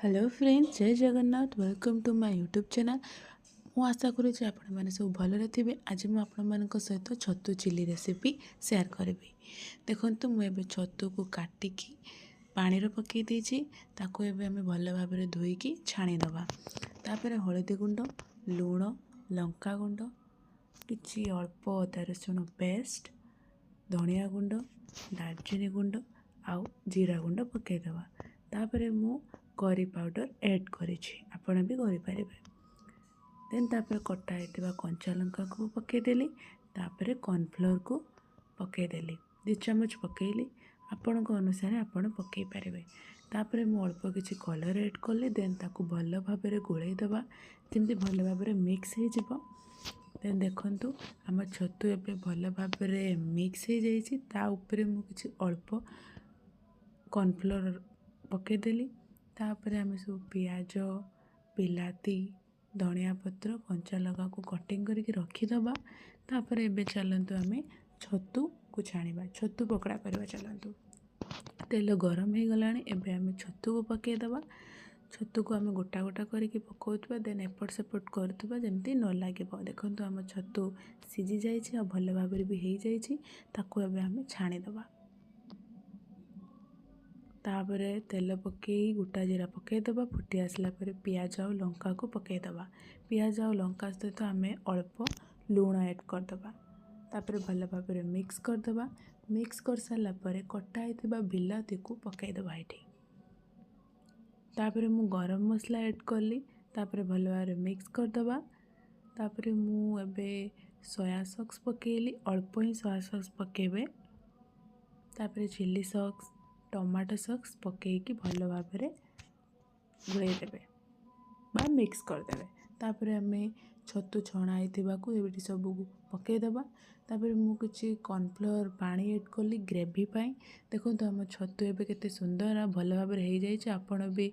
Hello friends, जय Jagannath. Welcome to my YouTube channel. मु आशा करुँचे आपण मैंने सब भलरे थे। आज मुझे आपण सहित छतु चिली रेसिपी शेयर करी। देखो मुझे छतु को काटिकी पानी पकई देछि। ताको एबे हमें भल भाव धोईकी छाणीदबा। तापर हलदी गुंड, लुण, लंका गुंड, किछि अल्प अदा रसुण पेस्ट, धनिया गुंड, दालचीनी गुंड आउ जीरा गुंड पकईदबा। तापर मु करी पाउडर ऐड करिछि, आपण भी करि परिबे। देन तापर कटा होइतिबा कंचा लंका को पकईदेली। तापर कॉर्नफ्लोर को पकईदेली, 2 चम्मच पकईली। आपण अनुसार आपण पकई पारिबे। तापर मु अल्प किछि कलर ऐड कली। देन ताको भल भाव गोळई दबा, जेमति भल भाव मिक्स हो जिवो। देन देखंतु आम छतु एबे भल भाव मिक्स हो जाइछि। ता ऊपर मु किछि अल्प कॉर्नफ्लोर पकईदेली। तापर आम सब पियाज, बिलाती, धनिया पत्र, कंचा लगा को कटिंग करके रखीदबा। तापर एबे चलतु आम छतु को छाणीबा, छतु पकड़ा करवा। चलतु तेल गरम हो गला। एबे आम छतु को पकईदबा। छतु को आम गोटा गोटा करके पकाउथबा। देन एपट सेपट करथबा जेमति न लागिबो। देखंतु आम छतु सिझी जाइछि आ भल भाव भी हो जाइछि। ताको एबे आम छाणीदबा। तापरे तेल पकई गोटा जीरा पकईदबा। फुटी आसला परे पियाज और लंका को पकईदबा। पियाज और लंका सहित आम अल्प लुण ऐड करदबा। तापरे भल भाव मिक्स करदबा। मिक्स कर सारा परे कटा होइतिबा बिलाती को पकईदबा। एठी तापरे मु गरम मसला ऐड कली। तापरे भल भाव मिक्स करदबा। तापरे मु एबे सोया सॉस पकईली, अल्प ही सोया सॉस पकईबे। तापरे चिली सॉस, टमाटो सॉस पकईकी भल भाव गोळई देबे बा मिक्स करदेबे। तापरे आमे छतु छणा होइतिबाकू एबेटी सबू पकईदबा। तापरे मु किछि कॉर्नफ्लोर पानी ऐड कली ग्रेवी पाई। देखंतु आम छतु एबे केते सुंदर आ भल भाव हो जाइछि। आपण भी